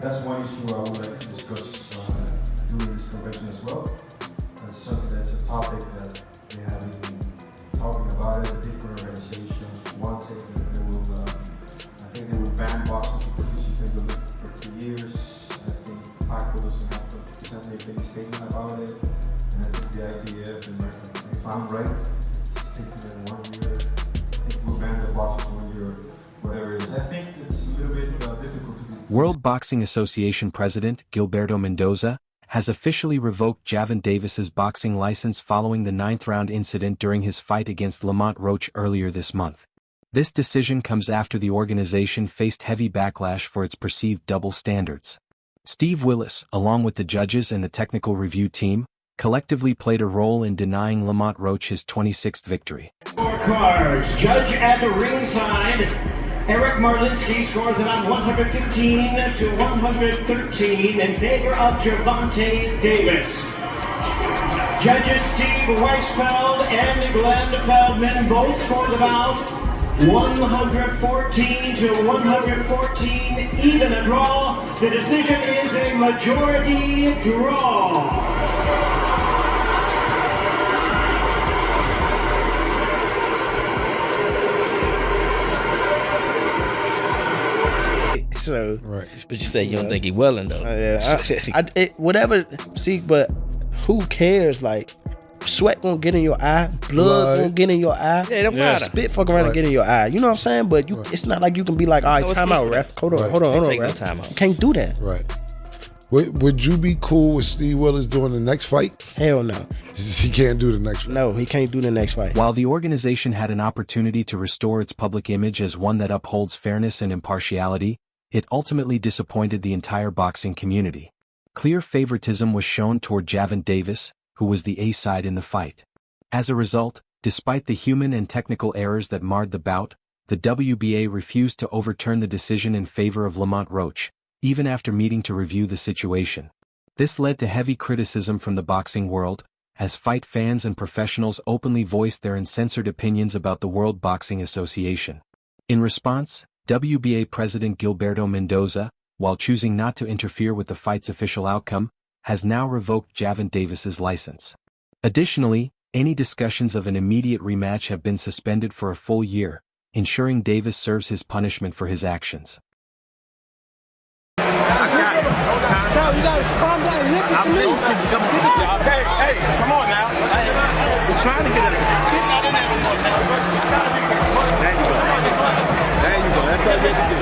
That's one issue I would like to discuss during this convention as well. That's a topic that they have been talking about it, the different organizations. One says that they will, I think they will ban boxing to participate for 2 years. I think Paco doesn't have to make any statement about it. And I think the IPF, and if I'm right, it's taking it 1 year. I think we'll ban the boxers 1 year, whatever it is. I think it's a little bit difficult to be. World Boxing Association President Gilberto Mendoza has officially revoked Gervonta Davis's boxing license following the 9th-round incident during his fight against Lamont Roach earlier this month. This decision comes after the organization faced heavy backlash for its perceived double standards. Steve Willis, along with the judges and the technical review team, collectively played a role in denying Lamont Roach his 26th victory. Cards. Judge at the ringside, Eric Marlinsky scores it on 115 to 113 in favor of Gervonta Davis. Judges Steve Weisfeld and Glenn Feldman both scored about 114 to 114, even a draw. The decision is a majority draw. So, right. But you say you don't think he willing though. Whatever. See, but who cares? Like, sweat gonna get in your eye, blood gonna get in your eye. Yeah, it don't matter. Spit fuck around and get in your eye. You know what I'm saying? But it's not like you can be like, all right, time out, ref. Hold on, Take no ref. time out. You can't do that. Right. Would you be cool with Steve Willis doing the next fight? Hell no. He can't do the next fight. No, he can't do the next fight. While the organization had an opportunity to restore its public image as one that upholds fairness and impartiality, it ultimately disappointed the entire boxing community. Clear favoritism was shown toward Gervonta Davis, who was the A-side in the fight. As a result, despite the human and technical errors that marred the bout, the WBA refused to overturn the decision in favor of Lamont Roach, even after meeting to review the situation. This led to heavy criticism from the boxing world, as fight fans and professionals openly voiced their uncensored opinions about the World Boxing Association. In response, WBA President Gilberto Mendoza, while choosing not to interfere with the fight's official outcome, has now revoked Gervonta Davis's license. Additionally, any discussions of an immediate rematch have been suspended for a full year, ensuring Davis serves his punishment for his actions. Cal, you guys calm down. Listen to me. Hey, come on now. He's trying to get in there. There you go. There you go. That's what I get to do.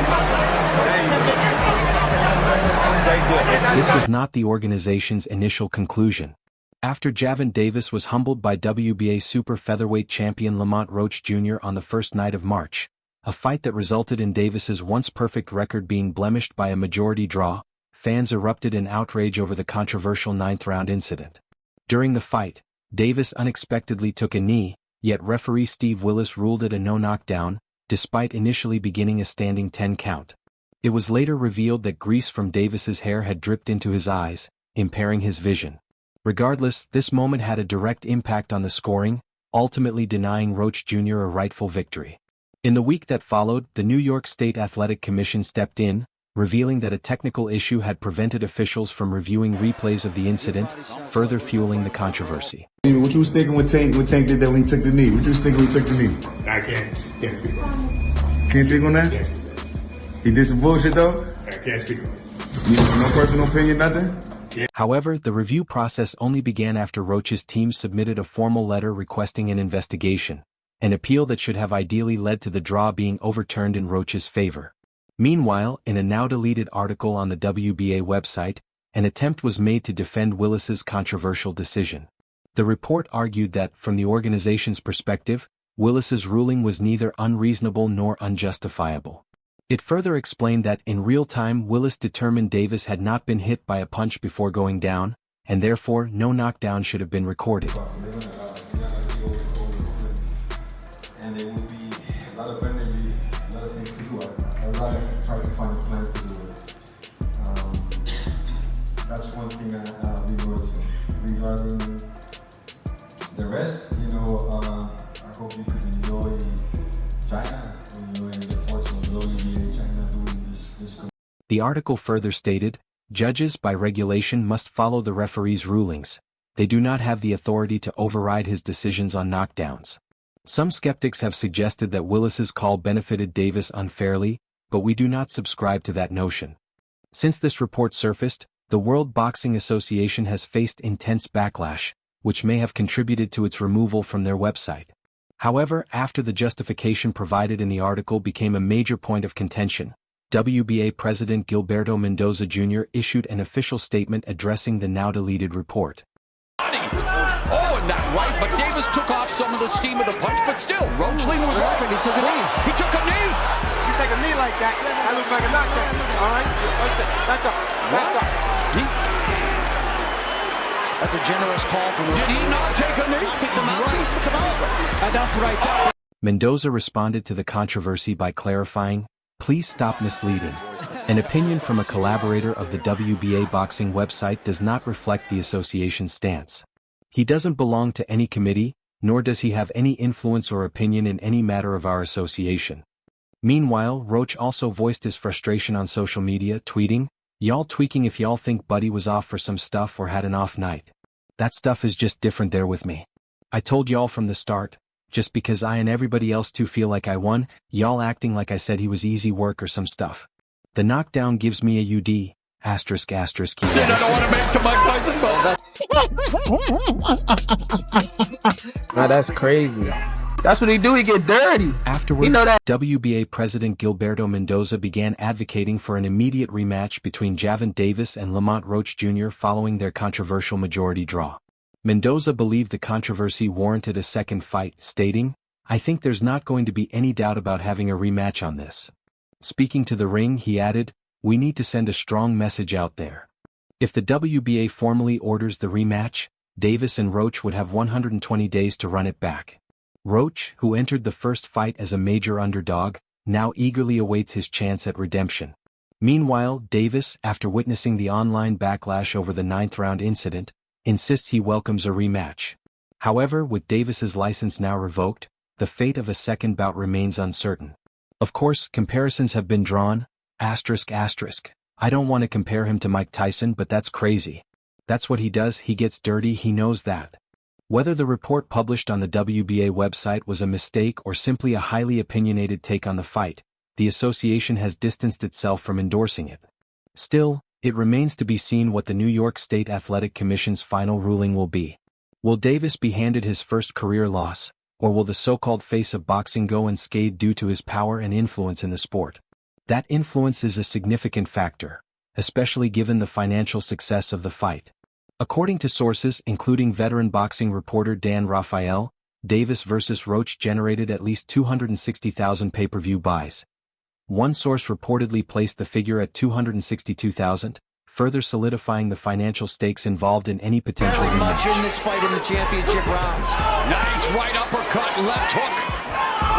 There you go. This was not the organization's initial conclusion. After Gervonta Davis was humbled by WBA super featherweight champion Lamont Roach Jr. on the first night of March, a fight that resulted in Davis's once-perfect record being blemished by a majority draw, fans erupted in outrage over the controversial 9th-round incident. During the fight, Davis unexpectedly took a knee, yet referee Steve Willis ruled it a no-knockdown, despite initially beginning a standing 10 count. It was later revealed that grease from Davis's hair had dripped into his eyes, impairing his vision. Regardless, this moment had a direct impact on the scoring, ultimately denying Roach Jr. a rightful victory. In the week that followed, the New York State Athletic Commission stepped in, revealing that a technical issue had prevented officials from reviewing replays of the incident, further fueling the controversy. What you was thinking when Tank did that when he took the knee? What you was thinking when he took the knee? I can't speak on it. Can't speak on that? Yeah. He did some bullshit though? I can't speak on it. No personal opinion, nothing? However, the review process only began after Roach's team submitted a formal letter requesting an investigation, an appeal that should have ideally led to the draw being overturned in Roach's favor. Meanwhile, in a now-deleted article on the WBA website, an attempt was made to defend Willis's controversial decision. The report argued that, from the organization's perspective, Willis's ruling was neither unreasonable nor unjustifiable. It further explained that, in real time, Willis determined Davis had not been hit by a punch before going down, and therefore no knockdown should have been recorded. And it would be a lot of energy, a lot of things to do. I'd rather try to find a plan to do it. That's one thing I'll be noticing. Regarding the rest, I hope you could enjoy China, enjoy the fortune of WBA China doing this. The The article further stated, "Judges by regulation must follow the referee's rulings. They do not have the authority to override his decisions on knockdowns." Some skeptics have suggested that Willis's call benefited Davis unfairly, but we do not subscribe to that notion. Since this report surfaced, the World Boxing Association has faced intense backlash, which may have contributed to its removal from their website. However, after the justification provided in the article became a major point of contention, WBA President Gilberto Mendoza Jr. issued an official statement addressing the now-deleted report. Oh, and that right, but Davis took off some of the steam of the punch, but still, Roach leaning with right, He took a knee. He took a knee. You take a knee like that, that looks like a knockdown. All right? Back up. Back up. That's a generous call from him. Did he not take a knee? Take the mouthpiece to come out. And that's what I thought. Mendoza responded to the controversy by clarifying, "Please stop misleading. An opinion from a collaborator of the WBA boxing website does not reflect the association's stance. He doesn't belong to any committee, nor does he have any influence or opinion in any matter of our association." Meanwhile, Roach also voiced his frustration on social media, tweeting, "Y'all tweaking if y'all think Buddy was off for some stuff or had an off night. That stuff is just different there with me. I told y'all from the start, just because I and everybody else too feel like I won, y'all acting like I said he was easy work or some stuff. The knockdown gives me a UD, asterisk asterisk." I don't want to make to Mike Tyson, but Now that's crazy. That's what he do. He get dirty. Afterward, You know that. WBA President Gilberto Mendoza began advocating for an immediate rematch between Gervonta Davis and Lamont Roach Jr. following their controversial majority draw. Mendoza believed the controversy warranted a second fight, stating, "I think there's not going to be any doubt about having a rematch on this." Speaking to The Ring, he added, "We need to send a strong message out there. If the WBA formally orders the rematch, Davis and Roach would have 120 days to run it back." Roach, who entered the first fight as a major underdog, now eagerly awaits his chance at redemption. Meanwhile, Davis, after witnessing the online backlash over the 9th-round incident, insists he welcomes a rematch. However, with Davis's license now revoked, the fate of a second bout remains uncertain. Of course, comparisons have been drawn, asterisk asterisk. I don't want to compare him to Mike Tyson, but that's crazy. That's what he does, he gets dirty, he knows that. Whether the report published on the WBA website was a mistake or simply a highly opinionated take on the fight, the association has distanced itself from endorsing it. Still, it remains to be seen what the New York State Athletic Commission's final ruling will be. Will Davis be handed his first career loss, or will the so-called face of boxing go unscathed due to his power and influence in the sport? That influence is a significant factor, especially given the financial success of the fight. According to sources, including veteran boxing reporter Dan Rafael, Davis vs. Roach generated at least 260,000 pay-per-view buys. One source reportedly placed the figure at 262,000, further solidifying the financial stakes involved in any potential Very rematch. much in this fight in the championship rounds. nice right uppercut, left hook.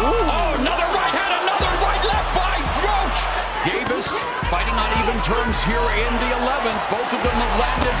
Oh, another right hand, another right left by Roach. Davis fighting on even terms here in the 11th. Both of them have landed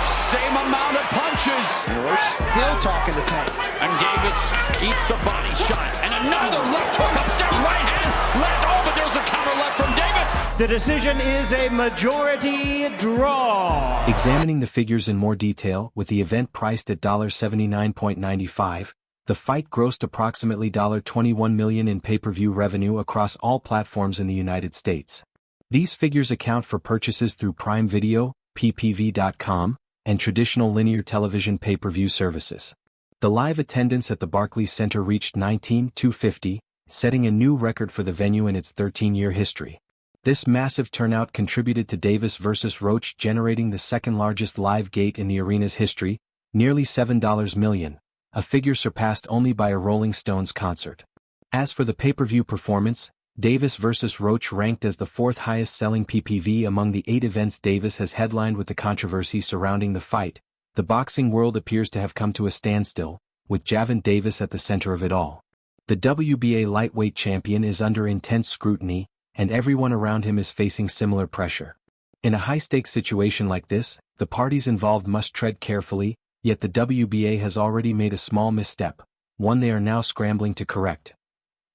same amount of punches. And Roach still talking to Tank. And Davis eats the body shot. And another left hook upstairs, right hand, left. Oh, but there's a counter left from Davis. The decision is a majority draw. Examining the figures in more detail, with the event priced at $79.95, the fight grossed approximately $21 million in pay-per-view revenue across all platforms in the United States. These figures account for purchases through Prime Video, ppv.com, and traditional linear television pay-per-view services. The live attendance at the Barclays Center reached 19,250, setting a new record for the venue in its 13-year history. This massive turnout contributed to Davis vs. Roach generating the second-largest live gate in the arena's history, nearly $7 million, a figure surpassed only by a Rolling Stones concert. As for the pay-per-view performance, Davis vs. Roach ranked as the 4th highest-selling PPV among the 8 events Davis has headlined. With the controversy surrounding the fight, the boxing world appears to have come to a standstill, with Gervonta Davis at the center of it all. The WBA lightweight champion is under intense scrutiny, and everyone around him is facing similar pressure. In a high-stakes situation like this, the parties involved must tread carefully, yet the WBA has already made a small misstep, one they are now scrambling to correct.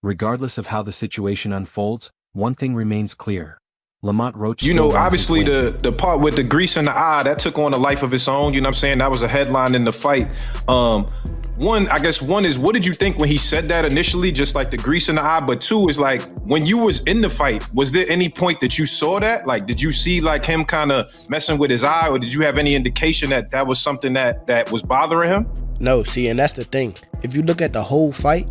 Regardless of how the situation unfolds, one thing remains clear. Lamont Roach. You know, obviously the part with the grease in the eye, that took on a life of its own. You know what I'm saying? That was a headline in the fight. One is, what did you think when he said that initially, just like the grease in the eye? But two is like, when you was in the fight, was there any point that you saw that? Like, did you see like him kind of messing with his eye, or did you have any indication that that was something that was bothering him? No, see, and that's the thing. If you look at the whole fight,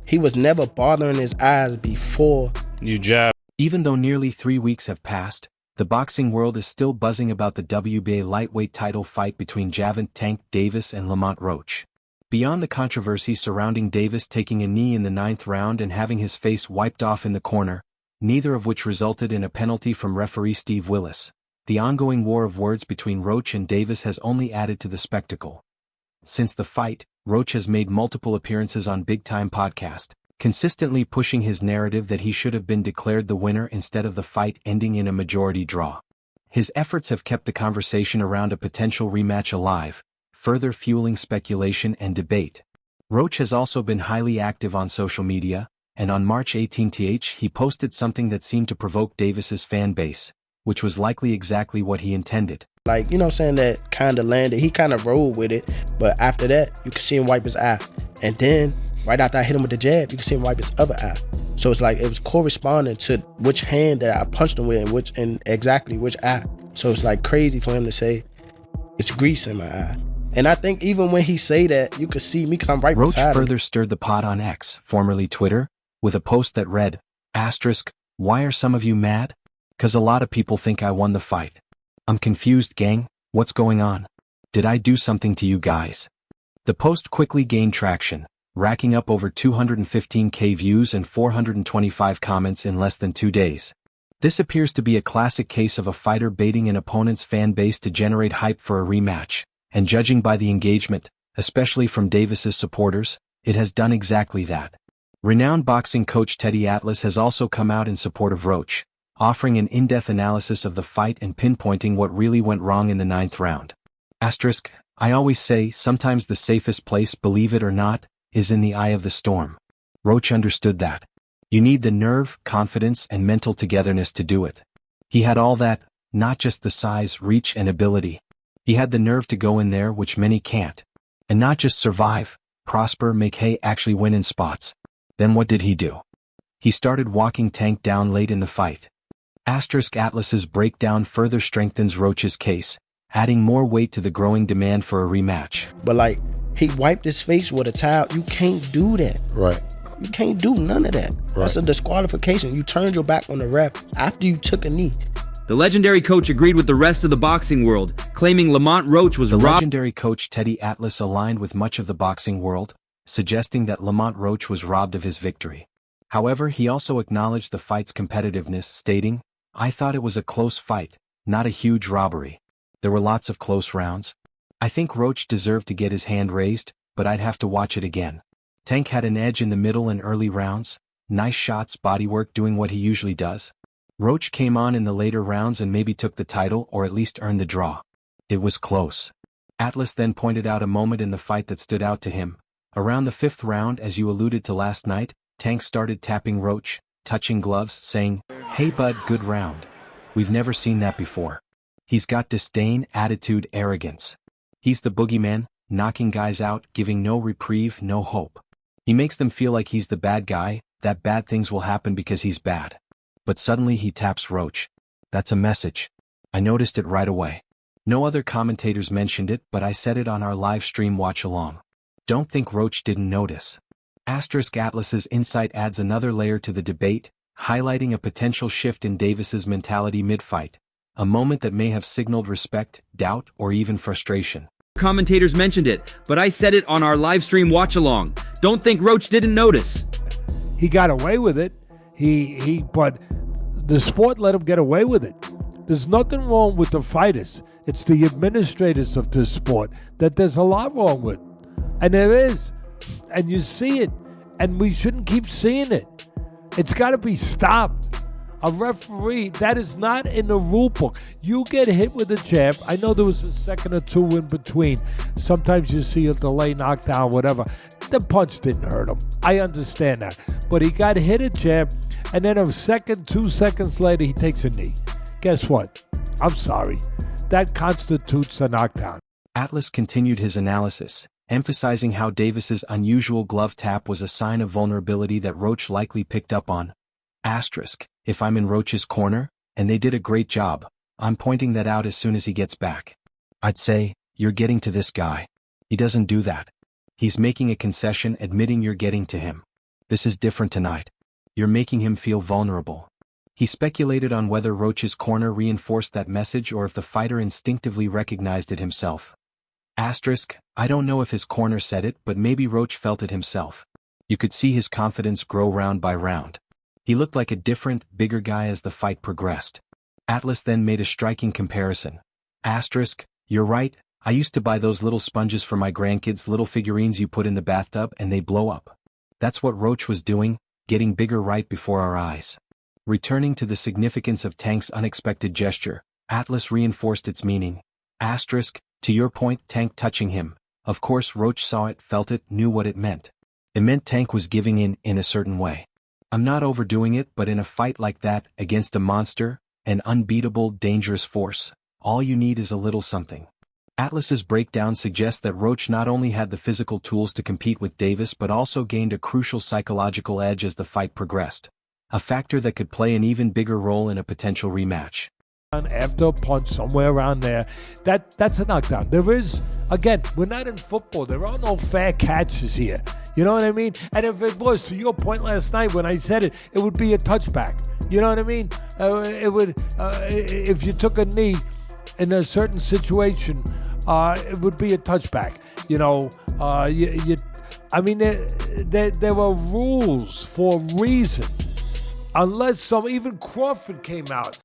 he was never bothering his eyes before you jab. Even though nearly 3 weeks have passed, the boxing world is still buzzing about the WBA lightweight title fight between Gervonta Tank Davis and Lamont Roach. Beyond the controversy surrounding Davis taking a knee in the 9th round and having his face wiped off in the corner, neither of which resulted in a penalty from referee Steve Willis, the ongoing war of words between Roach and Davis has only added to the spectacle. Since the fight, Roach has made multiple appearances on Big Time Podcast, consistently pushing his narrative that he should have been declared the winner instead of the fight ending in a majority draw. His efforts have kept the conversation around a potential rematch alive, further fueling speculation and debate. Roach has also been highly active on social media, and on March 18th he posted something that seemed to provoke Davis's fan base, which was likely exactly what he intended. Like, you know what I'm saying, that kind of landed. He kind of rolled with it, but after that, you could see him wipe his eye. And then, right after I hit him with the jab, you could see him wipe his other eye. So it's like, it was corresponding to which hand that I punched him with and exactly which eye. So it's like crazy for him to say, it's grease in my eye. And I think even when he say that, you could see me because I'm right beside him. Roach further stirred the pot on X, formerly Twitter, with a post that read, *, why are some of you mad? 'Cause a lot of people think I won the fight. I'm confused, gang. What's going on? Did I do something to you guys? The post quickly gained traction, racking up over 215,000 views and 425 comments in less than 2 days. This appears to be a classic case of a fighter baiting an opponent's fan base to generate hype for a rematch, and judging by the engagement, especially from Davis's supporters, it has done exactly that. Renowned boxing coach Teddy Atlas has also come out in support of Roach, offering an in-depth analysis of the fight and pinpointing what really went wrong in the 9th round. *, I always say, sometimes the safest place, believe it or not, is in the eye of the storm. Roach understood that. You need the nerve, confidence, and mental togetherness to do it. He had all that, not just the size, reach, and ability. He had the nerve to go in there, which many can't. And not just survive, prosper, make hay, actually win in spots. Then what did he do? He started walking Tank down late in the fight. Atlas's breakdown further strengthens Roach's case, adding more weight to the growing demand for a rematch. But like, he wiped his face with a towel. You can't do that. Right. You can't do none of that. Right. That's a disqualification. You turned your back on the ref after you took a knee. The legendary coach agreed with the rest of the boxing world, claiming Lamont Roach was robbed. The legendary coach Teddy Atlas aligned with much of the boxing world, suggesting that Lamont Roach was robbed of his victory. However, he also acknowledged the fight's competitiveness, stating, I thought it was a close fight, not a huge robbery. There were lots of close rounds. I think Roach deserved to get his hand raised, but I'd have to watch it again. Tank had an edge in the middle and early rounds, nice shots, bodywork, doing what he usually does. Roach came on in the later rounds and maybe took the title or at least earned the draw. It was close. Atlas then pointed out a moment in the fight that stood out to him. Around the 5th round, as you alluded to last night, Tank started tapping Roach, touching gloves, saying, hey bud, good round. We've never seen that before. He's got disdain, attitude, arrogance. He's the boogeyman, knocking guys out, giving no reprieve, no hope. He makes them feel like he's the bad guy, that bad things will happen because he's bad. But suddenly he taps Roach. That's a message. I noticed it right away. No other commentators mentioned it, but I said it on our live stream watch along. Don't think Roach didn't notice. Atlas's insight adds another layer to the debate, highlighting a potential shift in Davis's mentality mid-fight, a moment that may have signaled respect, doubt, or even frustration. Commentators mentioned it, but I said it on our live stream watch along. Don't think Roach didn't notice. He got away with it. But the sport let him get away with it. There's nothing wrong with the fighters. It's the administrators of this sport that there's a lot wrong with. And there is. And you see it. And we shouldn't keep seeing it. It's got to be stopped. A referee, that is not in the rule book. You get hit with a jab. I know there was a second or two in between. Sometimes you see a delay, knockdown, whatever. The punch didn't hurt him. I understand that. But he got hit a jab, and then a second, 2 seconds later, he takes a knee. Guess what? I'm sorry. That constitutes a knockdown. Atlas continued his analysis, emphasizing how Davis's unusual glove tap was a sign of vulnerability that Roach likely picked up on. Asterisk, if I'm in Roach's corner, and they did a great job, I'm pointing that out as soon as he gets back. I'd say, you're getting to this guy. He doesn't do that. He's making a concession admitting you're getting to him. This is different tonight. You're making him feel vulnerable. He speculated on whether Roach's corner reinforced that message or if the fighter instinctively recognized it himself. Asterisk, I don't know if his corner said it, but maybe Roach felt it himself. You could see his confidence grow round by round. He looked like a different, bigger guy as the fight progressed. Atlas then made a striking comparison. Asterisk, you're right, I used to buy those little sponges for my grandkids, little figurines you put in the bathtub and they blow up. That's what Roach was doing, getting bigger right before our eyes. Returning to the significance of Tank's unexpected gesture, Atlas reinforced its meaning. Asterisk, to your point, Tank touching him. Of course Roach saw it, felt it, knew what it meant. It meant Tank was giving in a certain way. I'm not overdoing it, but in a fight like that, against a monster, an unbeatable, dangerous force, all you need is a little something. Atlas's breakdown suggests that Roach not only had the physical tools to compete with Davis but also gained a crucial psychological edge as the fight progressed. A factor that could play an even bigger role in a potential rematch. After a punch somewhere around there, that's a knockdown. There is, again, we're not in football. There are no fair catches here. You know what I mean? And if it was, to your point last night when I said it, it would be a touchback. You know what I mean? It would, if you took a knee in a certain situation, it would be a touchback. You know, I mean, there are rules for a reason. Unless even Crawford came out